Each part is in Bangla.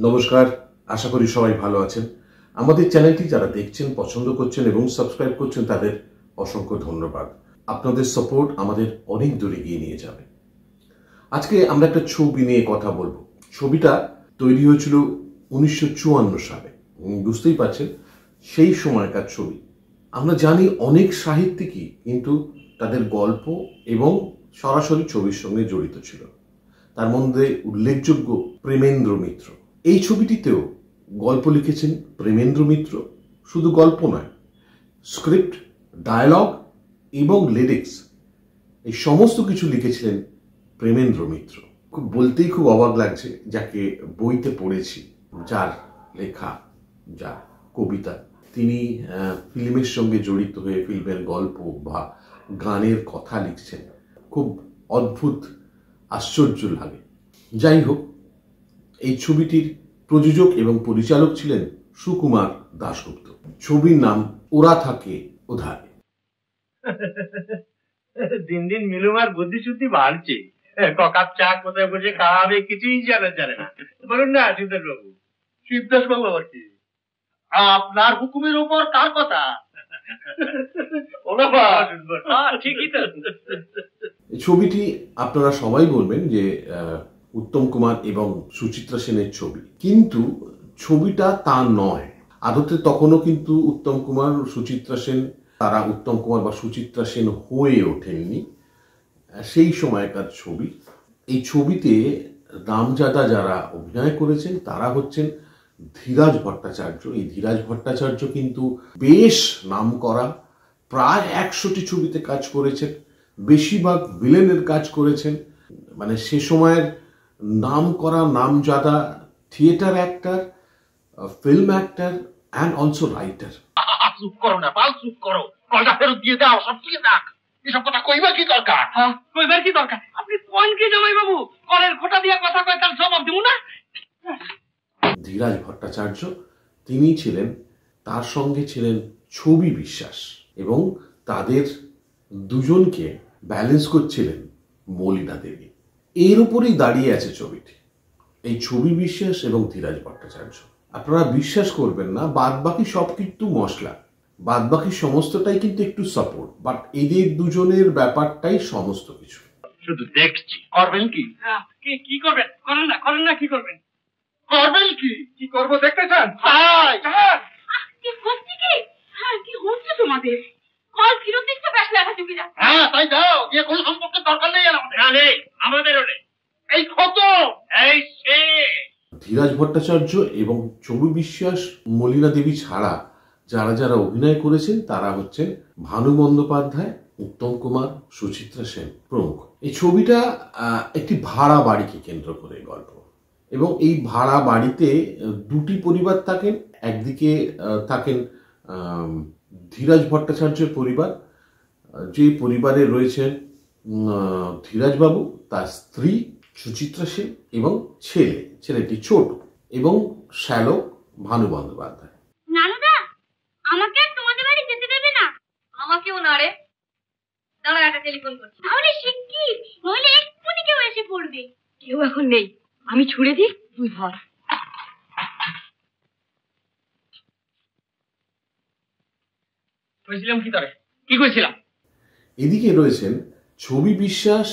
নমস্কার, আশা করি সবাই ভালো আছেন। আমাদের চ্যানেলটি যারা দেখছেন, পছন্দ করছেন এবং সাবস্ক্রাইব করছেন তাদের অসংখ্য ধন্যবাদ। আপনাদের সাপোর্ট আমাদের অনেক দূরে এগিয়ে নিয়ে যাবে। আজকে আমরা একটা ছবি নিয়ে কথা বলবো। ছবিটা তৈরি হয়েছিল 1954 সালে। বুঝতেই পারছেন সেই সময়কার ছবি। আমরা জানি অনেক সাহিত্যিকই কিন্তু তাদের গল্প এবং সরাসরি ছবির সঙ্গে জড়িত ছিল। তার মধ্যে উল্লেখযোগ্য প্রেমেন্দ্র মিত্র। এই ছবিটিতেও গল্প লিখেছেন প্রেমেন্দ্র মিত্র। শুধু গল্প নয়, স্ক্রিপ্ট, ডায়ালগ এবং লিরিক্স এই সমস্ত কিছু লিখেছিলেন প্রেমেন্দ্র মিত্র। খুব বলতেই খুব অবাক লাগছে, যাকে বইতে পড়েছি, যার লেখা, যার কবিতা তিনি ফিল্মের সঙ্গে জড়িত হয়ে ফিল্মের গল্প বা গানের কথা লিখছেন। খুব অদ্ভুত, আশ্চর্য লাগে। যাই হোক, এই ছবিটির প্রযোজক এবং পরিচালক ছিলেন সুকুমার দাশগুপ্ত। ছবির নাম ওরা থাকে ওধারে। দিন দিন মিলুমার বুদ্ধি শুদ্ধি বাড়ছে। ককাপ চা কোথায় বসে খাওয়াবে কিছুই জানে না। বলুন না শিবদাস বাবু। শিবদাস বাবু আবার কি? আপনার হুকুমের উপর কার কথা? ঠিকই তো। ছবিটি আপনারা সবাই বলবেন যে উত্তম কুমার এবং সুচিত্রা সেনের ছবি, কিন্তু ছবিটা তা নয়। আদতে তখনও কিন্তু উত্তম কুমার ও সুচিত্রা সেন, তারা উত্তম কুমার বা সুচিত্রা সেন হয়ে ওঠেননি। সেই সময়কার ছবি। এই ছবিতে নামজাদা যারা অভিনয় করেছেন তারা হচ্ছেন ধীরাজ ভট্টাচার্য। এই ধীরাজ ভট্টাচার্য কিন্তু বেশ নাম করা, প্রায় 100টি ছবিতে কাজ করেছেন, বেশিরভাগ ভিলেনের কাজ করেছেন। মানে সে সময়ের নাম করা নামজাদা theatre actor, film actor and also writer. চুপ করো না, পাল চুপ করো। কলটা ফেরত দিয়ে দাও, সব দিয়ে দাও। এসব কথা কইবার কি দরকার? কইবার কি দরকার? আপনি কোন কি জামাই বাবু? কলের খোটা দিয়া কথা কয়, তার জবাব দেব না। ধীরাজ ভট্টাচার্য তিনি ছিলেন, তার সঙ্গে ছিলেন ছবি বিশ্বাস, এবং তাদের দুজনকে ব্যালেন্স করছিলেন মলিনা দেবী। এর উপরেই দাঁড়িয়ে আছে ছবিটি, এই ছবি বিশ্বাস এবং ধীরাজ ভট্টাচার্য। আপনারা বিশ্বাস করবেন না, বাদ বাকি সব কিন্তু মশলা, বাদ বাকি সমস্তটাই কিন্তু একটু সাপোর্ট, বাট এদের দুজনের ব্যাপারটাই সমস্ত কিছু। শুধু দেখছি, করবেন কি? কি করবেন? করেন না, কি করবেন? করবেন কি? কি করবো দেখতে চান? কি হচ্ছে কি? হ্যাঁ, কি হচ্ছে তোমাদের? কল ফিরত দিচ্ছে বেশ লেখা চুকিরা। হ্যাঁ, তাই দাও। দিয়ে কোনো সম্পর্কের দরকার নেই আমাদের। না নেই, আমাদেরও নেই। এই কত, এই সে। ধীরাজ ভট্টাচার্য এবং ছবি বিশ্বাস, মলিনা দেবী ছাড়া যারা যারা অভিনয় করেছেন তারা হচ্ছেন ভানু বন্দ্যোপাধ্যায়, উত্তম কুমার, সুচিত্রা সেন প্রমুখ। এই ছবিটা একটি ভাড়া বাড়িকে কেন্দ্র করে গল্প, এবং এই ভাড়া বাড়িতে দুটি পরিবার থাকেন। একদিকে থাকেন ধীরাজ ভট্টাচার্যের পরিবার, যে পরিবারে রয়েছেন ধীরাজবাবু, তার স্ত্রী সুচিত্রা সেন এবং ছেলেটি ছোট, এবং শ্যালক ভানু বন্দ্যোপাধ্যায়। নানুদা, আমাকে তোমাদের বাড়ি যেতে দেবে না? আমাকেও না রে। দাঁড়া, একটা টেলিফোন করছি। আরে শিগগির, নইলে এক্ষুনি কেউ এসে পড়বে। কেউ এখন নেই, আমি ছুড়ে দিই, তুই ধর। কইছিলাম কি তারে? কি কইছিলাম? এদিকে রয়েছেন ছবি বিশ্বাস,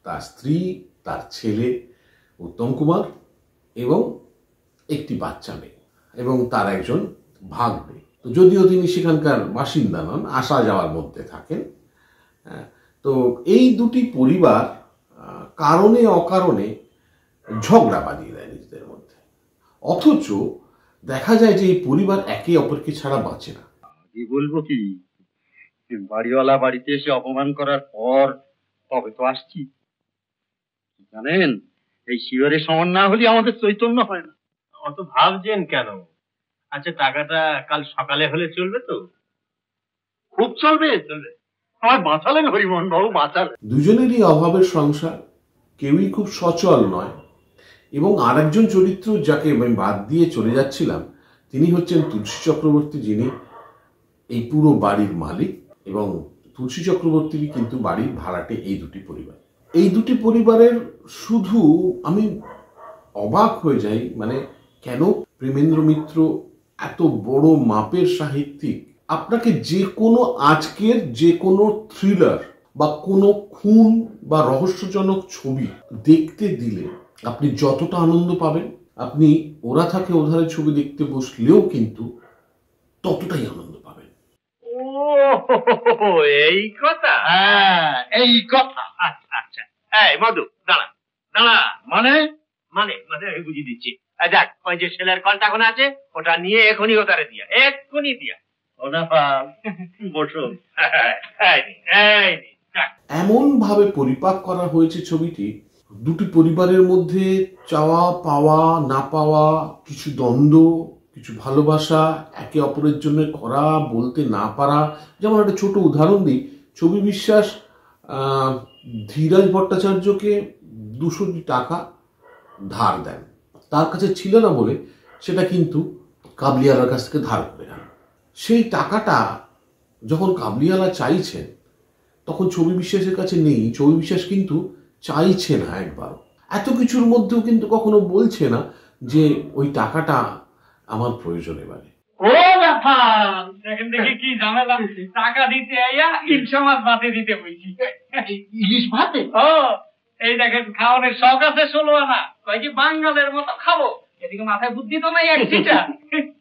তার স্ত্রী, তার ছেলে উত্তম কুমার এবং একটি বাচ্চা মেয়ে এবং তার একজন ভাগ্নে। তো যদিও তিনি সেখানকার বাসিন্দা নন, আসা যাওয়ার মধ্যে থাকেন। তো এই দুটি পরিবার কারণে অকারণে ঝগড়া বাঁধিয়ে দেয় নিজেদের মধ্যে, অথচ দেখা যায় যে এই পরিবার একে অপরকে ছাড়া বাঁচে না। কি বলবো কি, বাড়িওয়ালা বাড়িতে এসে অপমান করার পর তবে তো আসছি। জানেন, এই শিয়রের সমান না হলে আমাদের চৈতন্য হয় না। অত ভাবছেন কেন? আচ্ছা, টাকাটা কাল সকালে হলে চলবে তো? খুব চলবে। আমার বাঁচালেন হরিমোহন বাবু, বাঁচালেন। দুজনেরই অভাবের সংসার, কেউই খুব সচল নয়। এবং আরেকজন চরিত্র যাকে আমি বাদ দিয়ে চলে যাচ্ছিলাম, তিনি হচ্ছেন তুলসী চক্রবর্তী, যিনি এই পুরো বাড়ির মালিক, এবং তুলসী চক্রবর্তী কিন্তু বাড়ির ভাড়াটে। এই দুটি পরিবারের শুধু আমি অবাক হয়ে যাই, মানে কেন প্রেমেন্দ্র মিত্র এত বড় মাপের সাহিত্যিক? আপনাকে যে কোনো আজকের যে কোনো থ্রিলার বা কোনো খুন বা রহস্যজনক ছবি দেখতে দিলে আপনি যতটা আনন্দ পাবেন, আপনি ওরা থাকে ওধারে ছবি দেখতে বসলেও কিন্তু ততটাই আনন্দ পাবেন। ও এই কথা, হ্যাঁ, এই কথা। আচ্ছা আচ্ছা। এই মধু দাঁড়া দাঁড়া, মানে মানে মানে আমি বুঝিয়ে দিচ্ছি। দেখ ওই যে সেলের কলটা এখন আছে, ওটা নিয়ে এখনই ওটারে দিয়া, এক্ষুনি দিয়া। ওনাপাল বসো। এই নে, এই নে, যাক। এমন ভাবে পরিপাক করা হয়েছে ছবিটি, দুটি পরিবারের মধ্যে চাওয়া পাওয়া না পাওয়া, কিছু দ্বন্দ্ব, কিছু ভালোবাসা, একে অপরের জন্য করা বলতে না পারা। যেমন একটা ছোট উদাহরণ দিই, ছবি বিশ্বাস ধীরাজ ভট্টাচার্যকে 200 টাকা ধার দেন, তার কাছে ছিল না বলে সেটা কিন্তু কাবলিওয়ালার কাছ থেকে ধার করে নেন। সেই টাকাটা যখন কাবলিওয়ালা চাইছেন তখন ছবি বিশ্বাসের কাছে নেই। ছবি বিশ্বাস কিন্তু চাইছে না একবারও, এত কিছুর মধ্যেও কিন্তু কখনো বলছে না যে ওই টাকাটা আমার প্রয়োজন এবারে। ও রাফাল, দেখেন দেখি কি ঝামেলা। টাকা দিতে আইয়া ইলিশ মাছ ভাতে দিতে বলছি। ইলিশ ভাতে? ও এই দেখেন, খাওয়ানোর শখ আছে 16 আনা। কয় কি বাঙালের মতো খাবো, এদিকে মাথায় বুদ্ধি তো নাই একটা।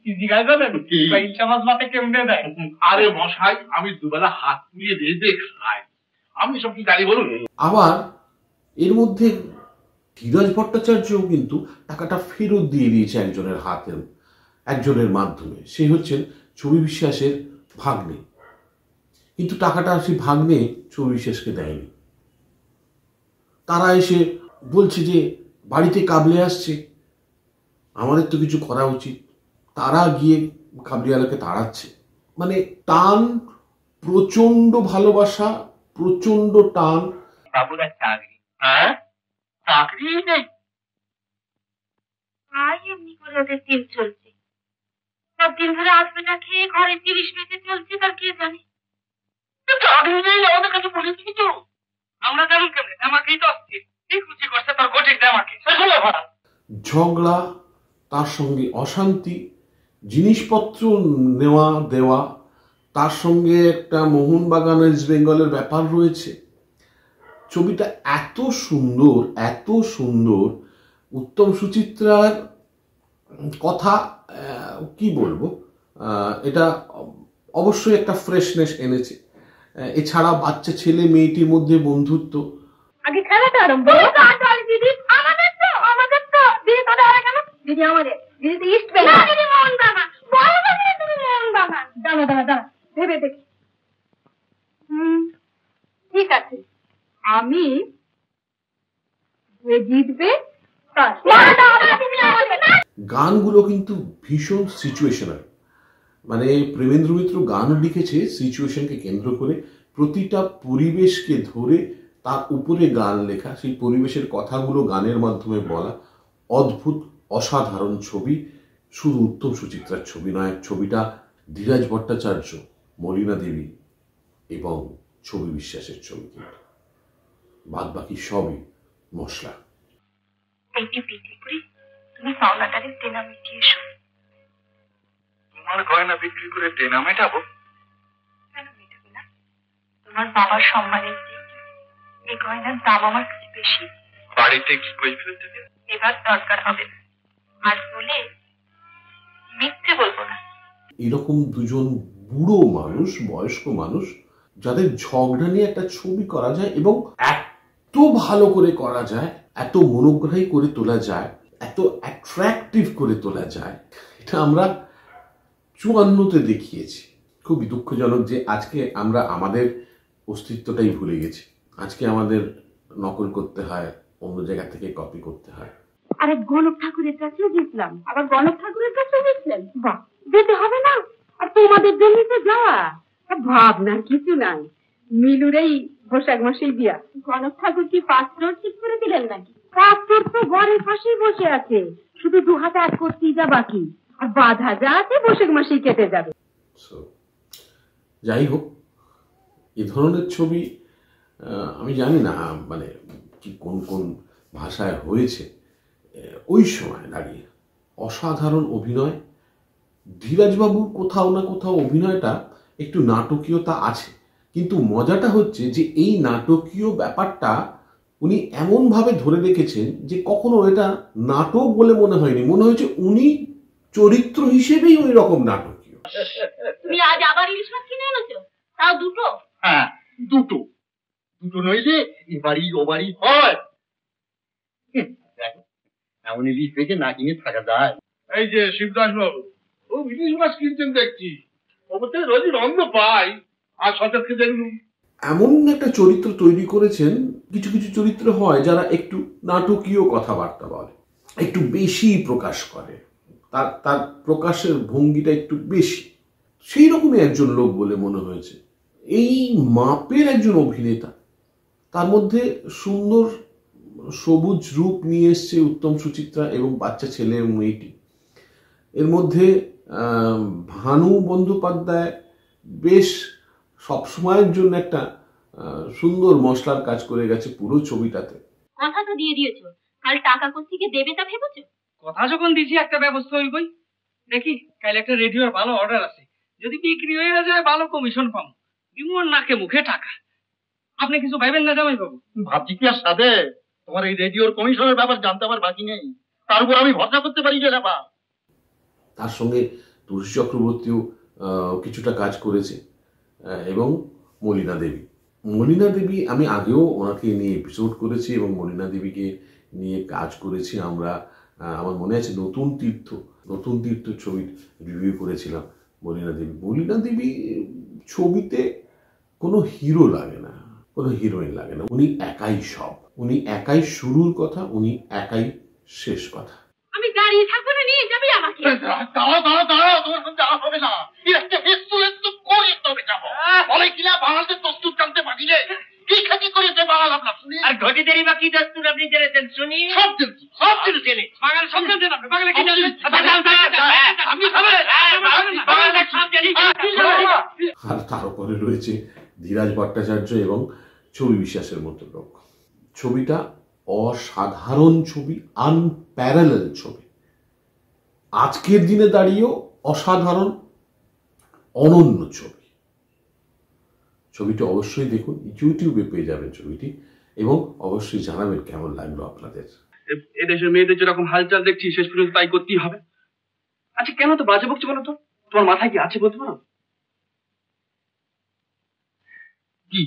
কি জিজ্ঞাসা করেন ইলিশ মাছ ভাতে কেমনে দেয়? আরে মশাই, আমি দুবেলা হাত পুড়িয়ে রেঁধে খাই, আমি সব কি জানি বলুন। আবার এর মধ্যে ধীরাজ ভট্টাচার্যও কিন্তু টাকাটা ফেরত দিয়ে দিয়েছে একজনের মাধ্যমে। সে হচ্ছেন ছবি বিশ্বাসের ভাগ্নে, কিন্তু টাকাটা সেই ভাগ্নে ছবি বিশ্বাসকে দেয়নি। তারা এসে বলছে যে বাড়িতে কাবলে আসছে, আমাদের তো কিছু করা উচিত। তারা গিয়ে কাবলিওয়ালাকে তাড়াচ্ছে। মানে টান, প্রচন্ড ভালোবাসা, প্রচন্ড টান। বাবুরা চাকরি, হ্যাঁ চাকরি নেই। তাই এমনি করে ওদের দিন চলছে। সব দিন ধরে আসবে না খেয়ে ঘরে 30 বেঁচে চলছে, তার কে জানে। চাকরি নেই আমাদের কাছে বলেছি কিছু, আমরা জানি কেমন। আমাকেই তো আসছে কি খুশি করছে তোর কোচিং আমাকে ঝগড়া, তার সঙ্গে অশান্তি, জিনিসপত্র নেওয়া দেওয়া, তার সঙ্গে একটা মোহনবাগান ইস্ট বেঙ্গলের ব্যাপার রয়েছে। ছবিটা এত সুন্দর, এত সুন্দর। উত্তম সুচিত্রার কথা কি বলবো, এটা অবশ্যই একটা ফ্রেশনেস এনেছে। এছাড়া বাচ্চা ছেলে মেয়েটির মধ্যে বন্ধুত্ব। আগে খেলাটা আরম্ভ দিদি। আমাদের তো দিদি, তোদের আর কেন দিদি? আমাদের দিদি তো ইস্ট বেঙ্গল। দিদি মোহনবাগান। বলো না দিদি তুমি মোহনবাগান। দাঁড়া দাঁড়া দাঁড়া, ভেবে দেখি। ঠিক আছে, আমি যে জিতবে তার। গানগুলো কিন্তু ভীষণ সিচুয়েশনাল। মানে প্রেমেন্দ্র মিত্র গান লিখেছে সিচুয়েশনকে কেন্দ্র করে, প্রতিটা পরিবেশকে ধরে তার উপরে গান লেখা, সেই পরিবেশের কথাগুলো গানের মাধ্যমে বলা। অদ্ভুত, অসাধারণ ছবি। শুধু উত্তম সুচিত্রার ছবি নয়, ছবিটা ধীরাজ ভট্টাচার্য, মলিনা দেবী এবং ছবি বিশ্বাসের ছবি। কিন্তু বাদ বাকি সবই মশলা। এইটি বিক্রি করে তুমি পাওনাটারে দেনা মিটিয়ে এসো। তোমার গয়না বিক্রি করে দেনা মেটাবো? কেন মেটাবে না? তোমার বাবার সম্মানের দিক, এই গয়নার দাম আমার কাছে বেশি। বাড়িতে কি কই ফেলে দেবে? এবার দরকার হবে না, আর বলে মিথ্যে বলবো না। এরকম দুজন বুড়ো মানুষ, বয়স্ক মানুষ, যাদের ঝগড়া নিয়ে একটা ছবি করা যায় এবং এত ভালো করে করা যায়, এত মনোগ্রাহী করে তোলা যায়, এত অ্যাট্রাকটিভ করে তোলা যায়, এটা আমরা 54-তে দেখিয়েছি। খুবই দুঃখজনক যে আজকে আমরা আমাদের অস্তিত্বটাই ভুলে গেছি। আজকে আমাদের নকল করতে হয়, অন্য জায়গা থেকে কপি করতে হয়। আরে গণক ঠাকুরের কাছেও গেছিলাম, আবার গণক ঠাকুরের কাছেও গেছিলেন। বাহ, যেতে হবে না? আর তোমাদের জন্য তো যাওয়া, ভাবনার কিছু নাই। মিলুরেই বৈশাখ মাসেই বিয়া। গণক ঠাকুর কি পাত্র ঠিক করে দিলেন নাকি? পাত্র তো ঘরের পাশেই বসে আছে, শুধু 2 হাতে আট করতেই যা বাকি, আর বাধা যা আছে বৈশাখ মাসেই কেটে যাবে। যাই হোক, এ ধরনের ছবি আমি জানি না মানে কি কোন কোন ভাষায় হয়েছে ওই সময় দাঁড়িয়ে, অসাধারণ অভিনয়। ধীরাজবাবুর কোথাও না কোথাও অভিনয়টা একটু নাটকীয়তা আছে, কিন্তু মজাটা হচ্ছে যে এই নাটকীয় ব্যাপারটা উনি এমনভাবে ধরে রেখেছেন যে কখনো এটা নাটক বলে মনে হয়নি, মনে হয়েছে উনি চরিত্র হিসেবেই ওই রকম নাটকীয়। তুমি আজ আবার ইলিশ মাছ কিনে এনেছো, তাও দুটো? হ্যাঁ, দুটো দুটো নইলে এ বাড়ি ও বাড়ি হয়। দেখো, এমন ইলিশ পেয়েছে না কিনে থাকা যায়। এই যে শিবদাস বাবু, ও ইলিশ মাছ কিনছেন দেখছি, ওপর থেকে রোজই রন্ধ পাই, আর সতেজকে দেখলুম। এমন একটা চরিত্র তৈরি করেছেন, কিছু কিছু চরিত্র হয় যারা একটু নাটকীয় কথাবার্তা বলে, একটু বেশি প্রকাশ করে, তার তার প্রকাশের ভঙ্গিটা একটু বেশি, সেই রকমই একজন লোক বলে মনে হয়েছে। এই মাপের একজন অভিনেতা, তার মধ্যে সুন্দর সবুজ রূপ নিয়ে এসছে উত্তম সুচিত্রা এবং বাচ্চা ছেলে মেয়েটি। এর মধ্যে ভানু বন্দ্যোপাধ্যায় বেশ সবসময়ের জন্য একটা সুন্দর মশলার কাজ করে গেছে পুরো ছবিটাতে। কথা তো দিয়ে দিয়েছো, কাল টাকা কোত্থেকে দেবে তা ভেবেছো? কথা যখন দিছি একটা ব্যবস্থা হইবই। দেখি কাল একটা রেডিওর ভালো অর্ডার আছে, যদি বিক্রি হয়ে যায় ভালো কমিশন পাবো। বিমোর নাকে মুখে টাকা। আপনি কিছু ভাইবেন না জামাই বাবু? ভাবছি কি আর সাথে, তোমার এই রেডিওর কমিশনের ব্যাপার জানতে আমার বাকি নেই, তার উপর আমি ভরসা করতে পারি যে ব্যাপার। তার সঙ্গে তুলসী চক্রবর্তীও কিছুটা কাজ করেছে, এবং মলিনা দেবী। মলিনা দেবী আমি আগেও ওনাকে নিয়ে এপিসোড করেছি এবং মলিনা দেবীকে নিয়ে কাজ করেছি আমরা। আমার মনে আছে নতুন তীর্থ ছবির রিভিউ করেছিলাম মলিনা দেবী ছবিতে কোনো হিরো লাগে না, কোনো হিরোইন লাগে না, উনি একাই সব, উনি একাই শুরুর কথা, উনি একাই শেষ কথা। আমি দাঁড়িয়ে থাকবো না, নিয়ে যাবে আমাকে। দাঁড়াও, তোমার সঙ্গে যাওয়া হবে না। একটু করে তবে যাবো। বলে কিনা বাংলাদেশ দস্তুর জানতে পারিলে কি খাতি করেছে বাংলা ভাবনা শুনি। আর ঘটিদেরই বা কি দস্তুর আপনি জেনেছেন শুনি? সব জেনেছি, সব কিছু জেনে। বাঙাল সব জানতেন আপনি? বাঙালি কি জানেন? আপনি খাবেন? বাংলাদেশ সব জানি। আর তার উপরে রয়েছে ধীরাজ ভট্টাচার্য এবং ছবি বিশ্বাসের মতো লোক। ছবিটা অসাধারণ ছবি, আনপ্যারালেল ছবি, আজকের দিনে দাঁড়িয়েও অসাধারণ, অনন্য ছবি। ছবিটা অবশ্যই দেখুন, ইউটিউবে পেয়ে যাবেন ছবিটি, এবং অবশ্যই জানাবেন কেমন লাগলো আপনাদের। এদেশের মেয়েদের যেরকম হালচাল দেখছি শেষ পর্যন্ত তাই করতেই হবে। আচ্ছা কেন তো বাজে বকছো বলো তো? তোমার মাথায় কি আছে বলতে পারো? কি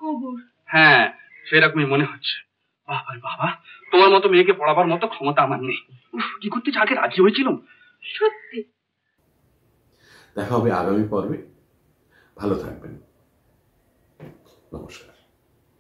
গোবর। হ্যাঁ, সেরকমই মনে হচ্ছে। বাবা বাবা, তোমার মতো মেয়েকে পড়াবার মতো ক্ষমতা আমার নেই। কি করতে আগে রাজি হয়েছিলাম। সত্যি। দেখা হবে আগামী পর্বে। ভালো থাকবেন। নমস্কার।